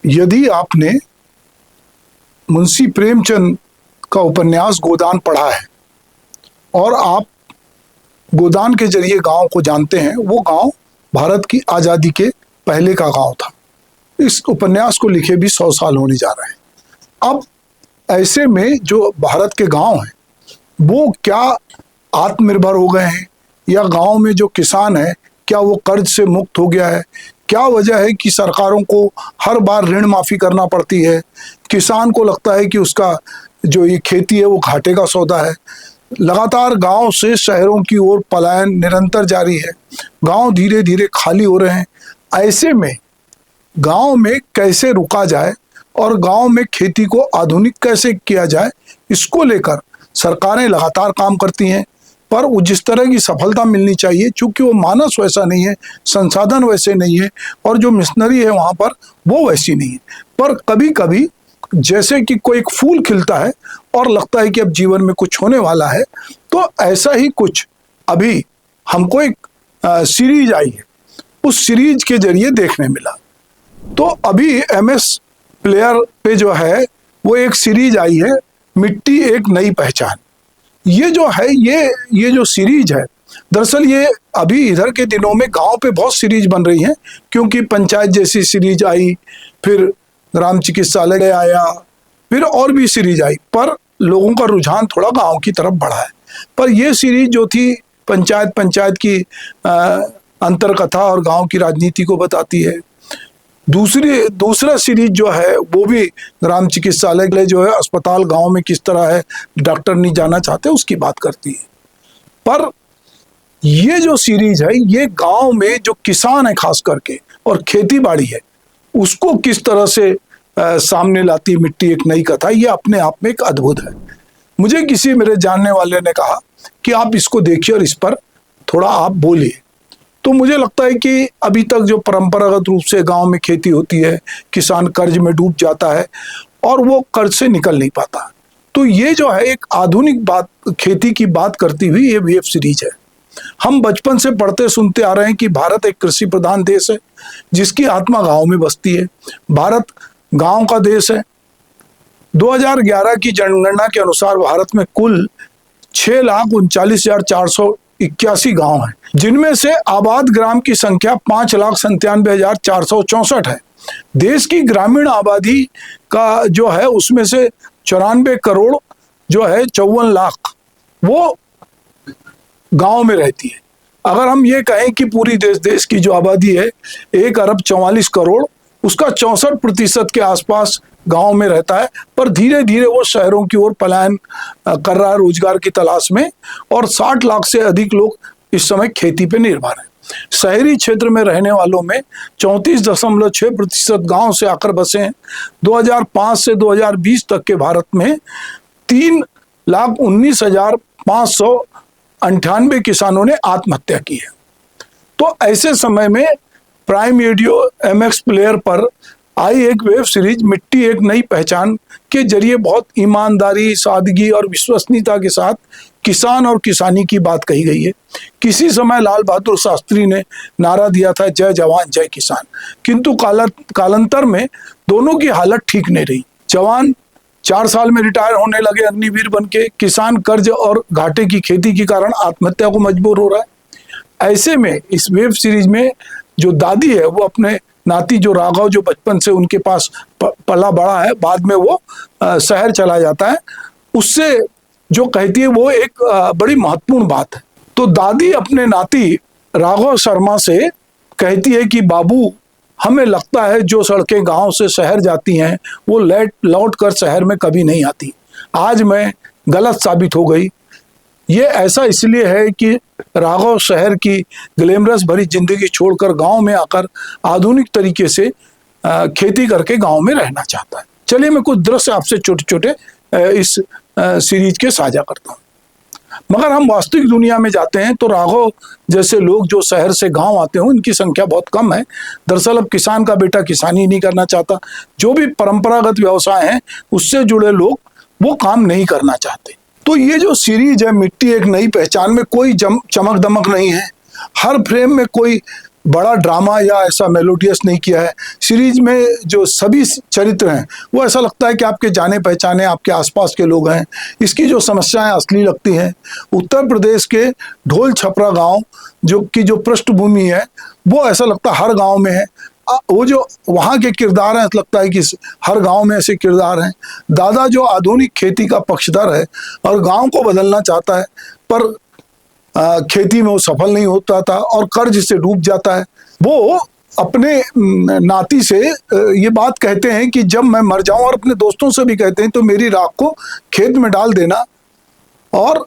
यदि आपने मुंशी प्रेमचंद का उपन्यास गोदान पढ़ा है और आप गोदान के जरिए गांव को जानते हैं, वो गांव भारत की आज़ादी के पहले का गांव था। इस उपन्यास को लिखे भी 100 साल होने जा रहे हैं। अब ऐसे में जो भारत के गांव हैं वो क्या आत्मनिर्भर हो गए हैं, या गांव में जो किसान है क्या वो कर्ज से मुक्त हो गया है? क्या वजह है कि सरकारों को हर बार ऋण माफ़ी करना पड़ती है? किसान को लगता है कि उसका जो ये खेती है वो घाटे का सौदा है। लगातार गांव से शहरों की ओर पलायन निरंतर जारी है। गांव धीरे धीरे खाली हो रहे हैं। ऐसे में गांव में कैसे रुका जाए और गांव में खेती को आधुनिक कैसे किया जाए, इसको लेकर सरकारें लगातार काम करती हैं, पर वो जिस तरह की सफलता मिलनी चाहिए, चूंकि वो मानस वैसा नहीं है, संसाधन वैसे नहीं है, और जो मिशनरी है वहाँ पर वो वैसी नहीं है। पर कभी कभी जैसे कि कोई एक फूल खिलता है और लगता है कि अब जीवन में कुछ होने वाला है, तो ऐसा ही कुछ अभी हमको एक सीरीज आई है, उस सीरीज के जरिए देखने मिला। तो अभी MS प्लेयर पे जो है वो एक सीरीज आई है, मिट्टी एक नई पहचान। ये जो है ये जो सीरीज है, दरअसल ये अभी इधर के दिनों में गांव पे बहुत सीरीज बन रही हैं, क्योंकि पंचायत जैसी सीरीज आई, फिर ग्राम चिकित्सालय आया, फिर और भी सीरीज आई, पर लोगों का रुझान थोड़ा गांव की तरफ बढ़ा है। पर ये सीरीज जो थी पंचायत की अंतरकथा और गांव की राजनीति को बताती है। दूसरा सीरीज जो है वो भी ग्राम चिकित्सालय जो है, अस्पताल गांव में किस तरह है, डॉक्टर नहीं जाना चाहते, उसकी बात करती है। पर ये जो सीरीज है ये गांव में जो किसान है खास करके और खेती बाड़ी है उसको किस तरह से सामने लाती मिट्टी एक नई कथा, ये अपने आप में एक अद्भुत है। मुझे किसी मेरे जानने वाले ने कहा कि आप इसको देखिए और इस पर थोड़ा आप बोलिए। तो मुझे लगता है कि अभी तक जो परंपरागत रूप से गांव में खेती होती है, किसान कर्ज में डूब जाता है और वो कर्ज से निकल नहीं पाता। तो ये जो है एक आधुनिक बात, खेती की बात करती हुई ये वेब सीरीज है। हम बचपन से पढ़ते सुनते आ रहे हैं कि भारत एक कृषि प्रधान देश है जिसकी आत्मा गांव में बसती है। भारत गांव का देश है। 2011 की जनगणना के अनुसार भारत में कुल 6,39,481 गांव हैं, जिनमें से आबाद ग्राम की संख्या 5,97,464 है। देश की ग्रामीण आबादी का जो है उसमें से 94 करोड़ जो है 54 लाख वो गांव में रहती है। अगर हम ये कहें कि पूरी देश की जो आबादी है 1,44 करोड़, उसका 64% के आसपास गांव में रहता है, पर धीरे धीरे वो शहरों की ओर पलायन कर रहा है रोजगार की तलाश में, और 60 लाख से अधिक लोग इस समय खेती पे निर्भर हैं। शहरी क्षेत्र में रहने वालों में 34.6% गांव से आकर बसे हैं। 2005 से 2020 तक के भारत में 3,19,598 किसानों ने आत्महत्या की है। तो ऐसे समय में प्राइम वीडियो MX प्लेयर पर आई एक वेब सीरीज मिट्टी एक नई पहचान के जरिए बहुत ईमानदारी, सादगी और विश्वसनीयता के साथ किसान और किसानी की बात कही गई है। किसी समय लाल बहादुर शास्त्री ने नारा दिया था जय जवान जय किसान, किंतु कालांतर में दोनों की हालत ठीक नहीं रही। जवान 4 साल में रिटायर होने लगे अग्निवीर बन के, किसान कर्ज और घाटे की खेती के कारण आत्महत्या को मजबूर हो रहा है। ऐसे में इस वेब सीरीज में जो दादी है वो अपने नाती जो राघव, जो बचपन से उनके पास पला बड़ा है, बाद में वो शहर चला जाता है, उससे जो कहती है वो एक बड़ी महत्वपूर्ण बात है। तो दादी अपने नाती राघव शर्मा से कहती है कि बाबू, हमें लगता है जो सड़कें गांव से शहर जाती हैं वो लौट कर शहर में कभी नहीं आती। आज मैं गलत साबित हो गई। ये ऐसा इसलिए है कि राघव शहर की ग्लैमरस भरी जिंदगी छोड़कर गांव में आकर आधुनिक तरीके से खेती करके गांव में रहना चाहता है। चलिए मैं कुछ दृश्य आपसे छोटे छोटे इस सीरीज के साझा करता हूँ। मगर हम वास्तविक दुनिया में जाते हैं तो राघव जैसे लोग जो शहर से गांव आते हैं उनकी संख्या बहुत कम है। दरअसल अब किसान का बेटा किसानी नहीं करना चाहता। जो भी परंपरागत व्यवसाय हैं उससे जुड़े लोग वो काम नहीं करना चाहते। तो ये जो सीरीज है मिट्टी एक नई पहचान में कोई चमक दमक नहीं है। हर फ्रेम में कोई बड़ा ड्रामा या ऐसा मेलोडियस नहीं किया है। सीरीज में जो सभी चरित्र हैं वो ऐसा लगता है कि आपके जाने पहचाने, आपके आसपास के लोग हैं। इसकी जो समस्याएं असली लगती हैं। उत्तर प्रदेश के ढोल छपरा गांव जो पृष्ठभूमि है वो ऐसा लगता है हर गांव में है। वो जो वहाँ के किरदार हैं, ऐसा लगता है कि हर गांव में ऐसे किरदार हैं। दादा जो आधुनिक खेती का पक्षधर है और गांव को बदलना चाहता है, पर खेती में वो सफल नहीं होता था और कर्ज से डूब जाता है। वो अपने नाती से ये बात कहते हैं कि जब मैं मर जाऊं, और अपने दोस्तों से भी कहते हैं, तो मेरी राख को खेत में डाल देना और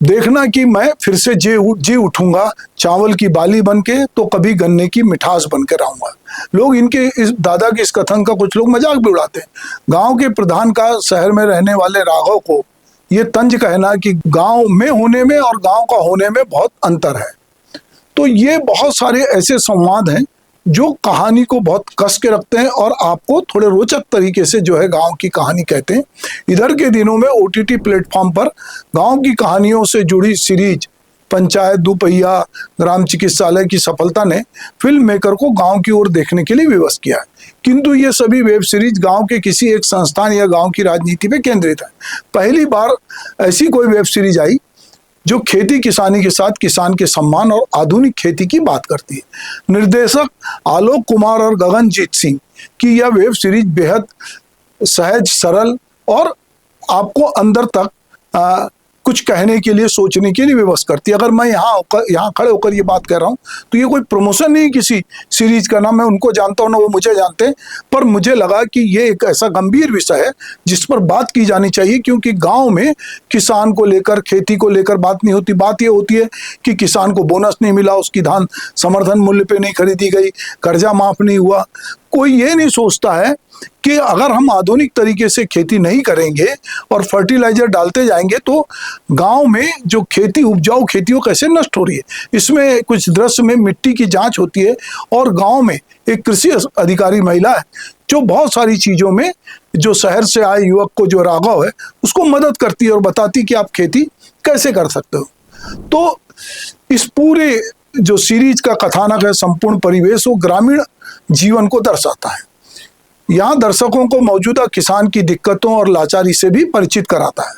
देखना कि मैं फिर से जी उठूंगा चावल की बाली बन के, तो कभी गन्ने की मिठास बन के रहूंगा। लोग इनके इस दादा के इस कथन का कुछ लोग मजाक भी उड़ाते हैं। गांव के प्रधान का शहर में रहने वाले राघव को ये तंज कहना कि गांव में होने में और गांव का होने में बहुत अंतर है। तो ये बहुत सारे ऐसे संवाद हैं जो कहानी को बहुत कस के रखते हैं और आपको थोड़े रोचक तरीके से जो है गांव की कहानी कहते हैं। इधर के दिनों में ओटीटी प्लेटफॉर्म पर गांव की कहानियों से जुड़ी सीरीज पंचायत दुपहिया ग्राम चिकित्सालय की सफलता ने फिल्म मेकर को गांव की ओर देखने के लिए विवश किया है। किंतु ये सभी वेब सीरीज गांव के किसी एक संस्थान या गांव की राजनीति पे केंद्रित है। पहली बार ऐसी कोई वेब सीरीज आई जो खेती किसानी के साथ किसान के सम्मान और आधुनिक खेती की बात करती है। निर्देशक आलोक कुमार और गगनजीत सिंह की यह वेब सीरीज बेहद सहज, सरल और आपको अंदर तक कुछ कहने के लिए, सोचने के लिए विवश करती है। अगर मैं यहाँ खड़े होकर ये बात कह रहा हूँ तो ये कोई प्रमोशन नहीं किसी सीरीज का, ना मैं उनको जानता हूँ ना वो मुझे जानते हैं, पर मुझे लगा कि ये एक ऐसा गंभीर विषय है जिस पर बात की जानी चाहिए। क्योंकि गांव में किसान को लेकर, खेती को लेकर बात नहीं होती। बात ये होती है कि किसान को बोनस नहीं मिला, उसकी धान समर्थन मूल्य पे नहीं खरीदी गई, कर्जा माफ नहीं हुआ। कोई ये नहीं सोचता है कि अगर हम आधुनिक तरीके से खेती नहीं करेंगे और फर्टिलाइजर डालते जाएंगे तो गांव में जो खेती, उपजाऊ खेती, वो कैसे नष्ट हो रही है। इसमें कुछ दृश्य में मिट्टी की जांच होती है और गांव में एक कृषि अधिकारी महिला है जो बहुत सारी चीजों में जो शहर से आए युवक को, जो राघव है, उसको मदद करती है और बताती कि आप खेती कैसे कर सकते हो। तो इस पूरे जो सीरीज का कथानक है, संपूर्ण परिवेश, वो ग्रामीण जीवन को दर्शाता है। यहाँ दर्शकों को मौजूदा किसान की दिक्कतों और लाचारी से भी परिचित कराता है,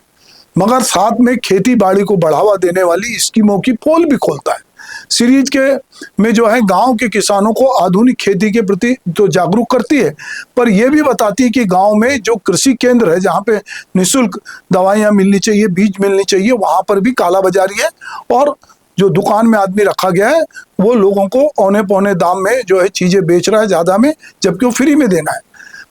मगर साथ में खेती बाड़ी को बढ़ावा देने वाली स्कीमों की पोल भी खोलता है। सीरीज के में जो है गांव के किसानों को आधुनिक खेती के प्रति तो जागरूक करती है, पर यह भी बताती है कि गांव में जो कृषि केंद्र है, जहाँ पे निःशुल्क दवाइयाँ मिलनी चाहिए, बीज मिलनी चाहिए, वहां पर भी कालाबाजारी है। और जो दुकान में आदमी रखा गया है वो लोगों को औने पौने दाम में जो है चीजें बेच रहा है ज्यादा में, जबकि वो फ्री में देना है।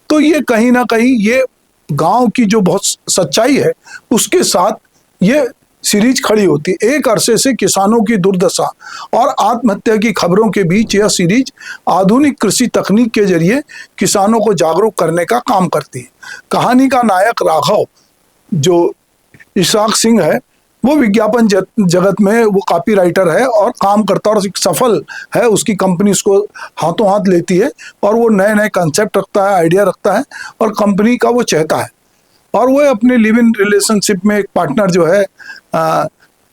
तो ये कहीं ना कहीं ये गांव की जो बहुत सच्चाई है उसके साथ ये सीरीज खड़ी होती है। एक अरसे से किसानों की दुर्दशा और आत्महत्या की खबरों के बीच यह सीरीज आधुनिक कृषि तकनीक के जरिए किसानों को जागरूक करने का काम करती है। कहानी का नायक राघव जो इसाक सिंह है, वो विज्ञापन जगत में वो कॉपी राइटर है और काम करता है और सफल है। उसकी कंपनी उसको हाथों हाथ लेती है और वो नए नए कंसेप्ट रखता है, आइडिया रखता है और कंपनी का वो चाहता है। और वो अपने लिव इन रिलेशनशिप में एक पार्टनर जो है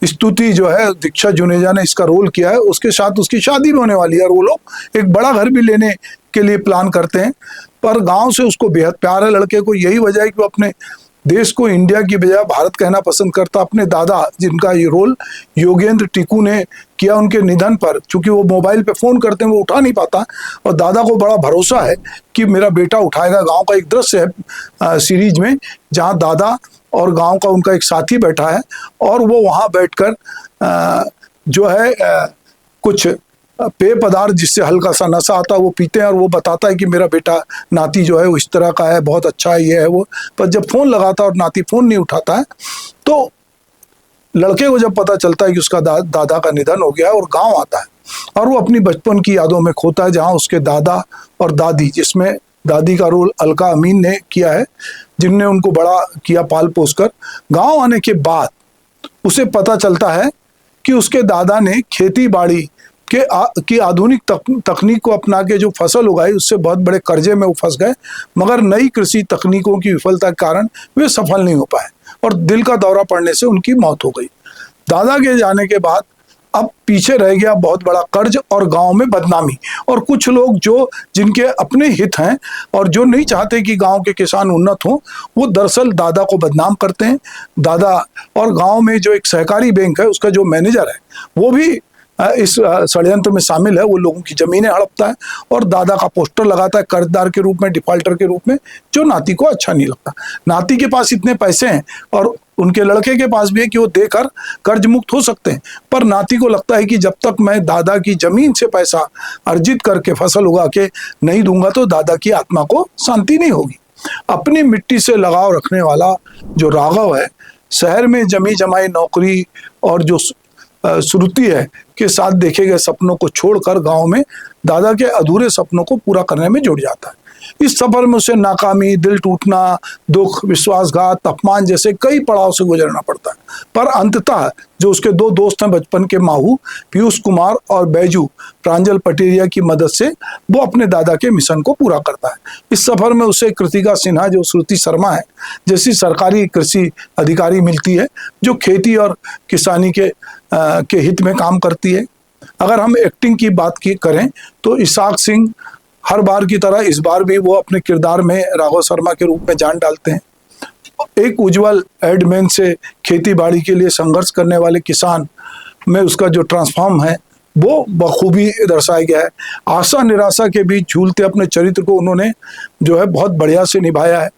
स्तुति जो है, दीक्षा जुनेजा ने इसका रोल किया है, उसके साथ उसकी शादी भी होने वाली है और वो लोग एक बड़ा घर भी लेने के लिए प्लान करते हैं। पर गाँव से उसको बेहद प्यार है लड़के को। यही वजह है कि वो अपने देश को इंडिया की बजाय भारत कहना पसंद करता। अपने दादा, जिनका ये रोल योगेंद्र टिकू ने किया, उनके निधन पर, चूंकि वो मोबाइल पे फोन करते हैं वो उठा नहीं पाता और दादा को बड़ा भरोसा है कि मेरा बेटा उठाएगा। गांव का एक दृश्य है सीरीज में जहां दादा और गांव का उनका एक साथी बैठा है और वो वहां बैठकर जो है कुछ पेय पदार्थ जिससे हल्का सा नशा आता है वो पीते हैं और वो बताता है कि मेरा बेटा नाती जो है वो इस तरह का है, बहुत अच्छा है, ये है वो। पर जब फोन लगाता है और नाती फोन नहीं उठाता है तो लड़के को जब पता चलता है कि उसका दादा का निधन हो गया है और गांव आता है और वो अपनी बचपन की यादों में खोता है, जहां उसके दादा और दादी, जिसमें दादी का रोल अलका अमीन ने किया है, जिनने उनको बड़ा किया पाल पोस कर। गाँव आने के बाद उसे पता चलता है कि उसके दादा ने खेती बाड़ी की आधुनिक तकनीक को अपना के जो फसल उगाई उससे बहुत बड़े कर्जे में वो फंस गए, मगर नई कृषि तकनीकों की विफलता के कारण वे सफल नहीं हो पाए और दिल का दौरा पड़ने से उनकी मौत हो गई। दादा के जाने के बाद अब पीछे रह गया बहुत बड़ा कर्ज और गांव में बदनामी, और कुछ लोग जो जिनके अपने हित हैं और जो नहीं चाहते कि गांव के किसान उन्नत हों, वो दरअसल दादा को बदनाम करते हैं। दादा और गांव में जो एक सहकारी बैंक है उसका जो मैनेजर है वो भी इस षड्यंत्र में शामिल है। वो लोगों की जमीनें हड़पता है और दादा का पोस्टर लगाता है कर्जदार के रूप में, डिफॉल्टर के रूप में, जो नाती को अच्छा नहीं लगता। नाती के पास इतने पैसे हैं और उनके लड़के के पास भी है कि वो देकर कर्ज मुक्त हो सकते हैं, पर नाती को लगता है कि जब तक मैं दादा की जमीन से पैसा अर्जित करके फसल उगा के नहीं दूंगा तो दादा की आत्मा को शांति नहीं होगी। अपनी मिट्टी से लगाव रखने वाला जो राघव है, शहर में जमी जमाई नौकरी और जो श्रुति है के साथ देखे गए सपनों को छोड़कर गांव में दादा के अधूरे सपनों को पूरा करने में जुट जाता है। इस सफर में उसे नाकामी, दिल टूटना, दुख, विश्वासघात, अपमान जैसे कई पड़ाव से गुजरना पड़ता है, पर अंततः जो उसके दो दोस्त हैं बचपन के, माहू पीयूष कुमार और बैजू प्रांजल पटेरिया की मदद से वो अपने दादा के मिशन को पूरा करता है। इस सफर में उसे कृतिका सिन्हा जो श्रुति शर्मा है जैसी सरकारी कृषि अधिकारी मिलती है जो खेती और किसानी के हित में काम करती है। अगर हम एक्टिंग की बात करें तो इसाक सिंह हर बार की तरह इस बार भी वो अपने किरदार में राघव शर्मा के रूप में जान डालते हैं। एक उज्जवल एडमैन से खेती बाड़ी के लिए संघर्ष करने वाले किसान में उसका जो ट्रांसफॉर्म है वो बखूबी दर्शाया गया है। आशा निराशा के बीच झूलते अपने चरित्र को उन्होंने जो है बहुत बढ़िया से निभाया है।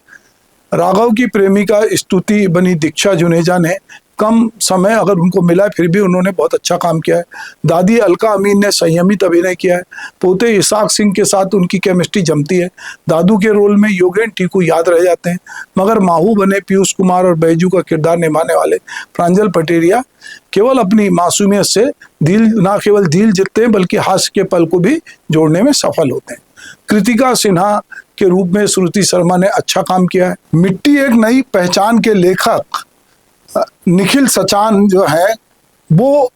राघव की प्रेमिका स्तुति बनी दीक्षा जुनेजा ने कम समय अगर उनको मिला फिर भी उन्होंने बहुत अच्छा काम किया है। दादी अलका अमीन ने संयमित अभिनय किया है। पोते इसाक सिंह के साथ उनकी केमिस्ट्री जमती है। दादू के रोल में योगेन टीकू याद रह जाते हैं, मगर माहू बने पीयूष कुमार और बैजू का किरदार निभाने वाले प्रांजल पटेरिया केवल अपनी मासूमियत से न केवल दिल जीतते हैं बल्कि हास्य के पल को भी जोड़ने में सफल होते हैं। कृतिका सिन्हा के रूप में श्रुति शर्मा ने अच्छा काम किया है। मिट्टी एक नई पहचान के लेखक निखिल सचान जो है वो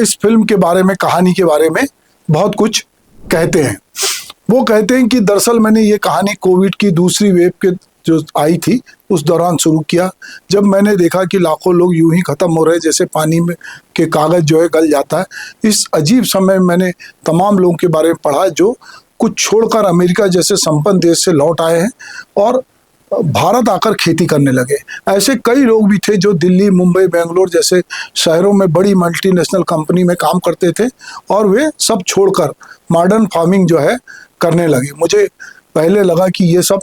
इस फिल्म के बारे में, कहानी के बारे में बहुत कुछ कहते हैं। वो कहते हैं कि दरअसल मैंने ये कहानी कोविड की दूसरी वेव के जो आई थी उस दौरान शुरू किया, जब मैंने देखा कि लाखों लोग यूं ही खत्म हो रहे जैसे पानी में के कागज जो है गल जाता है। इस अजीब समय में मैंने तमाम लोगों के बारे में पढ़ा जो कुछ छोड़कर अमेरिका जैसे संपन्न देश से लौट आए हैं और भारत आकर खेती करने लगे। ऐसे कई लोग भी थे जो दिल्ली, मुंबई, बेंगलोर जैसे शहरों में बड़ी मल्टीनेशनल कंपनी में काम करते थे और वे सब छोड़कर मॉडर्न फार्मिंग जो है करने लगे। मुझे पहले लगा कि ये सब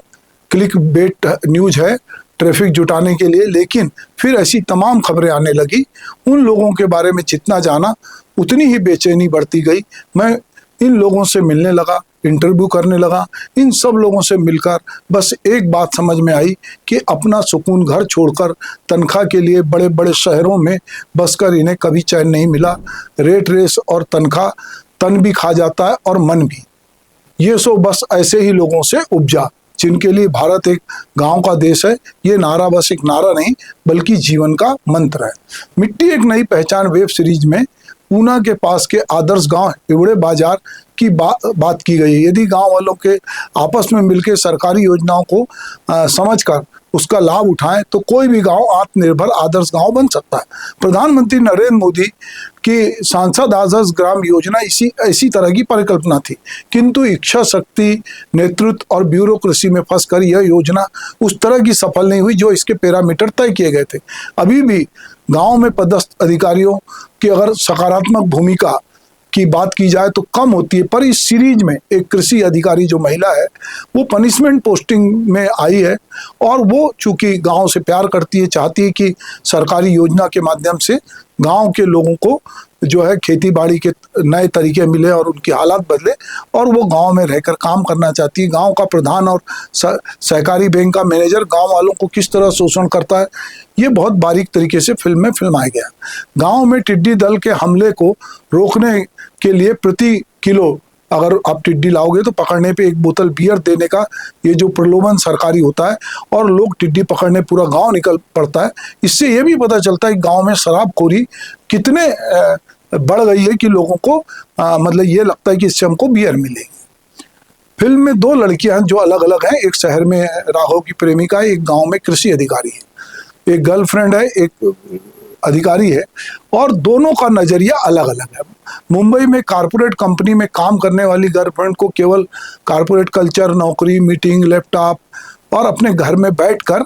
क्लिक बेट न्यूज है ट्रैफिक जुटाने के लिए, लेकिन फिर ऐसी तमाम खबरें आने लगी। उन लोगों के बारे में जितना जाना उतनी ही बेचैनी बढ़ती गई। मैं इन लोगों से मिलने लगा, इंटरव्यू करने लगा। इन सब लोगों से मिलकर बस एक बात समझ में आई कि अपना सुकून घर छोड़कर तनख्वाह के लिए बड़े बड़े शहरों में बसकर इन्हें कभी चैन नहीं मिला। रेट रेस और तनख्वाह तन भी खा जाता है और मन भी। ये सो बस ऐसे ही लोगों से उपजा जिनके लिए भारत एक गांव का देश है। ये नारा बस एक नारा नहीं बल्कि जीवन का मंत्र है। मिट्टी एक नई पहचान वेब सीरीज में ऊना के पास के आदर्श गांव हिवड़े बाजार की बात की गई है। यदि गांव वालों के आपस में मिलकर सरकारी योजनाओं को समझकर उसका लाभ उठाएं तो कोई भी गांव आत्मनिर्भर आदर्श गांव बन सकता है। प्रधानमंत्री नरेंद्र मोदी की सांसद आदर्श ग्राम योजना इसी तरह की परिकल्पना थी, किंतु इच्छा शक्ति, नेतृत्व और ब्यूरोक्रेसी में फंसकर यह योजना उस तरह की सफल नहीं हुई जो इसके पैरामीटर तय किए गए थे। अभी भी गांव में पदस्थ अधिकारियों की अगर सकारात्मक भूमिका की बात की जाए तो कम होती है, पर इस सीरीज में एक कृषि अधिकारी जो महिला है वो पनिशमेंट पोस्टिंग में आई है और वो चूंकि गांव से प्यार करती है, चाहती है कि सरकारी योजना के माध्यम से गांव के लोगों को जो है खेती बाड़ी के नए तरीके मिले और उनकी हालात बदले, और वो गांव में रहकर काम करना चाहती है। गांव का प्रधान और सहकारी बैंक का मैनेजर गांव वालों को किस तरह शोषण करता है ये बहुत बारीक तरीके से फिल्म में फिल्माया गया। गांव में टिड्डी दल के हमले को रोकने के लिए प्रति किलो अगर आप टिड्डी लाओगे तो पकड़ने पे एक बोतल बियर देने का ये जो प्रलोभन सरकारी होता है और लोग टिड्डी पकड़ने पूरा गांव निकल पड़ता है। इससे ये भी पता चलता है कि गांव में शराबखोरी कितने बढ़ गई है कि लोगों को मतलब ये लगता है कि इससे हमको बियर मिलेगी। फिल्म में दो लड़कियां जो अलग अलग हैं, एक शहर में राघव की प्रेमिका है, एक गाँव में कृषि अधिकारी है। एक गर्लफ्रेंड है, एक अधिकारी है और दोनों का नज़रिया अलग अलग है। मुंबई में कारपोरेट कंपनी में काम करने वाली गर्लफ्रेंड को केवल कारपोरेट कल्चर, नौकरी, मीटिंग, लैपटॉप और अपने घर में बैठकर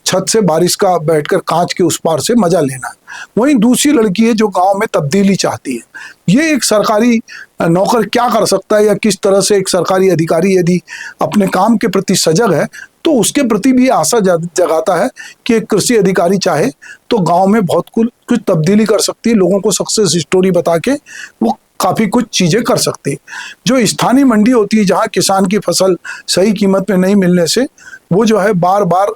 छत से बारिश का बैठकर कांच के उस पार से मजा लेना है। वहीं दूसरी लड़की है जो गांव में तब्दीली चाहती है। ये एक सरकारी नौकर क्या कर सकता है या किस तरह से एक सरकारी अधिकारी यदि अपने काम के प्रति सजग है तो उसके प्रति भी आशा जगाता है कि एक कृषि अधिकारी चाहे तो गांव में बहुत कुछ तब्दीली कर सकती है। लोगों को सक्सेस स्टोरी बता के वो काफ़ी कुछ चीज़ें कर सकती है। जो स्थानीय मंडी होती है जहाँ किसान की फसल सही कीमत में नहीं मिलने से वो जो है बार बार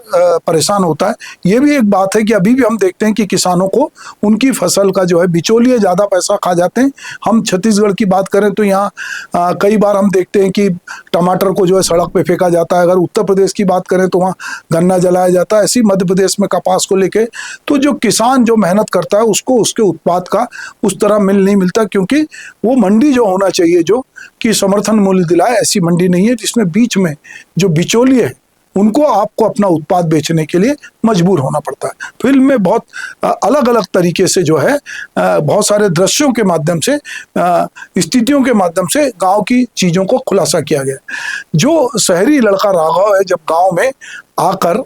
परेशान होता है। ये भी एक बात है कि अभी भी हम देखते हैं कि किसानों को उनकी फसल का जो है बिचौलिए ज़्यादा पैसा खा जाते हैं। हम छत्तीसगढ़ की बात करें तो यहाँ कई बार हम देखते हैं कि टमाटर को जो है सड़क पे फेंका जाता है। अगर उत्तर प्रदेश की बात करें तो वहाँ गन्ना जलाया जाता है। ऐसी मध्य प्रदेश में कपास को लेके तो जो किसान जो मेहनत करता है उसको उसके उत्पाद का उस तरह मिल नहीं मिलता, क्योंकि वो मंडी जो होना चाहिए जो कि समर्थन मूल्य दिलाए, ऐसी मंडी नहीं है जिसमें बीच में जो बिचौलिए है उनको आपको अपना उत्पाद बेचने के लिए मजबूर होना पड़ता है। फिल्म में बहुत अलग अलग तरीके से जो है बहुत सारे दृश्यों के माध्यम से, स्थितियों के माध्यम से गांव की चीज़ों को खुलासा किया गया। जो शहरी लड़का राघव है जब गांव में आकर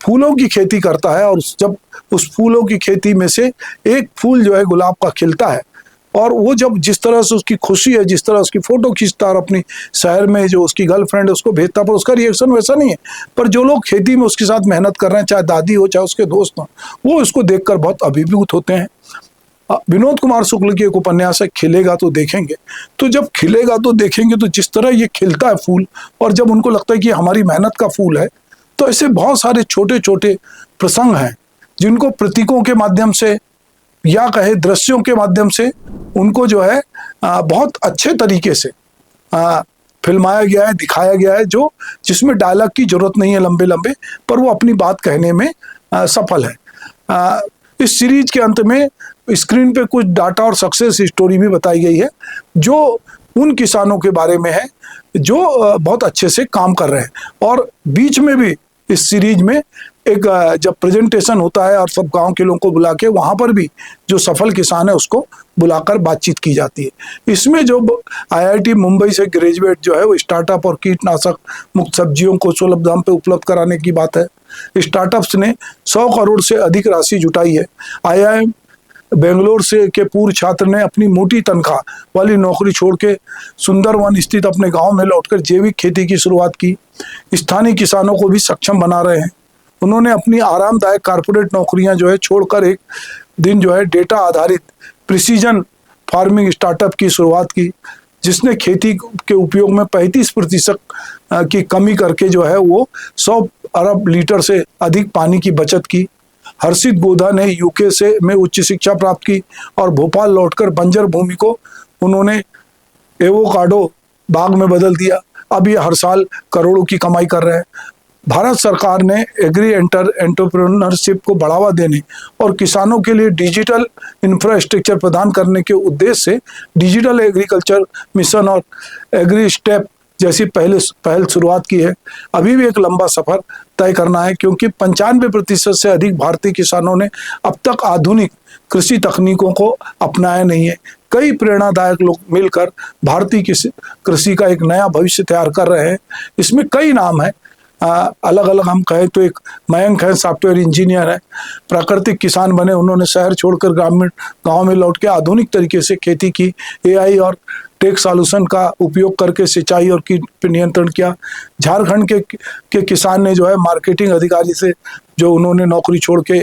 फूलों की खेती करता है और जब उस फूलों की खेती में से एक फूल जो है गुलाब का खिलता है और वो जब जिस तरह से उसकी खुशी है, जिस तरह उसकी फोटो खींचता है और अपनी शहर में जो उसकी गर्लफ्रेंड है उसको भेजता, पर उसका रिएक्शन वैसा नहीं है। पर जो लोग खेती में उसके साथ मेहनत कर रहे हैं, चाहे दादी हो चाहे उसके दोस्त हो, वो इसको देखकर बहुत अभिभूत होते हैं। विनोद कुमार शुक्ल की एक उपन्यास है खिलेगा तो देखेंगे। तो जब खिलेगा तो देखेंगे तो जिस तरह ये खिलता है फूल और जब उनको लगता है कि हमारी मेहनत का फूल है, तो ऐसे बहुत सारे छोटे छोटे प्रसंग हैं जिनको प्रतीकों के माध्यम से या कहे दृश्यों के माध्यम से उनको जो है बहुत अच्छे तरीके से फिल्माया गया है, दिखाया गया है, जो जिसमें डायलॉग की जरूरत नहीं है लंबे लंबे, पर वो अपनी बात कहने में सफल है। इस सीरीज के अंत में स्क्रीन पे कुछ डाटा और सक्सेस स्टोरी भी बताई गई है जो उन किसानों के बारे में है जो बहुत अच्छे से काम कर रहे हैं। और बीच में भी इस सीरीज में एक जब प्रेजेंटेशन होता है और सब गांव के लोगों को बुला के वहाँ पर भी जो सफल किसान है उसको बुलाकर बातचीत की जाती है। इसमें जो IIT मुंबई से ग्रेजुएट जो है वो स्टार्टअप और कीटनाशक मुक्त सब्जियों को सुलभ दाम पे उपलब्ध कराने की बात है। स्टार्टअप्स ने 100 करोड़ से अधिक राशि जुटाई है। IIM बेंगलोर से के पूर्व छात्र ने अपनी मोटी तनख्वाह वाली नौकरी छोड़ के सुंदरवन स्थित अपने गांव में लौटकर जैविक खेती की शुरुआत की। स्थानीय किसानों को भी सक्षम बना रहे हैं। उन्होंने अपनी आरामदायक कारपोरेट नौकरियां जो है छोड़कर एक दिन जो है डेटा आधारित प्रिसीजन फार्मिंग स्टार्टअप की शुरुआत की, जिसने खेती के उपयोग में 35% की कमी करके जो है वो 100 अरब लीटर से अधिक पानी की बचत की। हर्षित गोधा ने UK से में उच्च शिक्षा प्राप्त की और भोपाल लौटकर बंजर भूमि को उन्होंने एवोकाडो बाग में बदल दिया। अब ये हर साल करोड़ों की कमाई कर रहे हैं। भारत सरकार ने एग्री एंटरप्रेन्योरशिप को बढ़ावा देने और किसानों के लिए डिजिटल इंफ्रास्ट्रक्चर प्रदान करने के उद्देश्य से डिजिटल एग्रीकल्चर मिशन और एग्री स्टेप जैसी पहल शुरुआत की है। अभी भी एक लंबा सफर तय करना है क्योंकि 95% से अधिक भारतीय किसानों ने अब तक आधुनिक कृषि तकनीकों को अपनाया नहीं है। कई प्रेरणादायक लोग मिलकर भारतीय कृषि का एक नया भविष्य तैयार कर रहे हैं। इसमें कई नाम हैं, अलग अलग हम कहें तो एक मयंक है, सॉफ्टवेयर इंजीनियर है, प्राकृतिक किसान बने, उन्होंने शहर छोड़कर गांव में लौट के आधुनिक तरीके से खेती की। AI और टेक सॉल्यूशन का उपयोग करके सिंचाई और कीट पर नियंत्रण किया। झारखंड के किसान ने जो है मार्केटिंग अधिकारी से जो उन्होंने नौकरी छोड़ के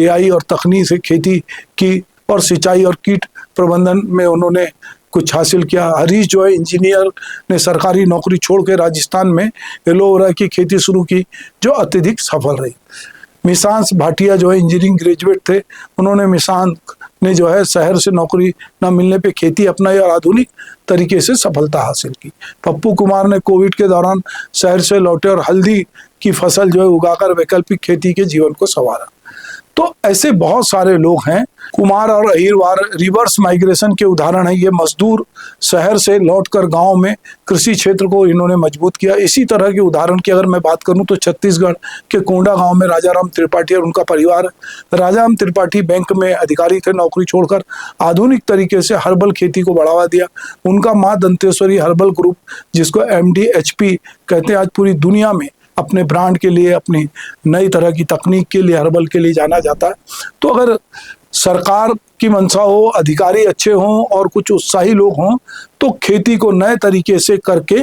AI और तकनीक से खेती की और सिंचाई और कीट प्रबंधन में उन्होंने कुछ हासिल किया। हरीश जो है इंजीनियर ने सरकारी नौकरी छोड़ के राजस्थान में एलोवेरा की खेती शुरू की जो अत्यधिक सफल रही। मिशांत भाटिया जो है इंजीनियरिंग ग्रेजुएट थे, उन्होंने मिशांत ने जो है शहर से नौकरी न मिलने पे खेती अपनाई और आधुनिक तरीके से सफलता हासिल की। पप्पू कुमार ने कोविड के दौरान शहर से लौटे और हल्दी की फसल जो है उगाकर वैकल्पिक खेती के जीवन को संवारा। तो ऐसे बहुत सारे लोग हैं। कुमार और अहिरवार रिवर्स माइग्रेशन के उदाहरण है। ये मजदूर शहर से लौटकर गांव में कृषि क्षेत्र को इन्होंने मजबूत किया। इसी तरह के उदाहरण की अगर मैं बात करूं तो छत्तीसगढ़ के कोंडा गांव में राजाराम त्रिपाठी और उनका परिवार। राजाराम त्रिपाठी बैंक में अधिकारी थे, नौकरी छोड़कर आधुनिक तरीके से हर्बल खेती को बढ़ावा दिया। उनका माँ दंतेश्वरी हर्बल ग्रुप, जिसको MDHP कहते हैं, आज पूरी दुनिया में अपने ब्रांड के लिए, अपनी नई तरह की तकनीक के लिए, हर्बल के लिए जाना जाता है। तो अगर सरकार की मंशा हो, अधिकारी अच्छे हों और कुछ उत्साही लोग हों, तो खेती को नए तरीके से करके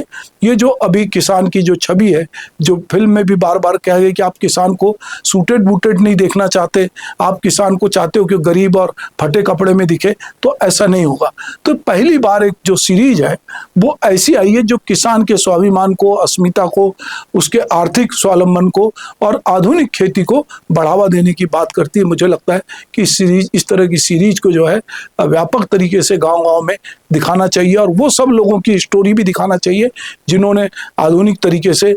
ये जो अभी किसान की जो छवि है, जो फिल्म में भी बार बार कहा गया कि आप किसान को सूटेड बूटेड नहीं देखना चाहते, आप किसान को चाहते हो कि गरीब और फटे कपड़े में दिखे, तो ऐसा नहीं होगा। तो पहली बार एक जो सीरीज है वो ऐसी आई है जो किसान के स्वाभिमान को, अस्मिता को, उसके आर्थिक स्वावलंबन को और आधुनिक खेती को बढ़ावा देने की बात करती है। मुझे लगता है कि सीरीज, इस तरह की सीरीज को जो है व्यापक तरीके से गांव-गांव में दिखाना चाहिए और वो सब लोगों की स्टोरी भी दिखाना चाहिए जिन्होंने आधुनिक तरीके से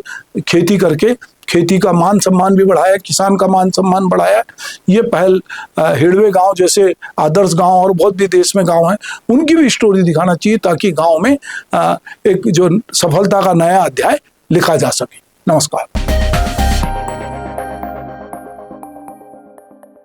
खेती करके खेती का मान सम्मान भी बढ़ाया, किसान का मान सम्मान बढ़ाया। ये पहल हिड़वे गांव जैसे आदर्श गांव और बहुत भी देश में गांव हैं, उनकी भी स्टोरी दिखाना चाहिए ताकि गांव में एक जो सफलता का नया अध्याय लिखा जा सके। नमस्कार।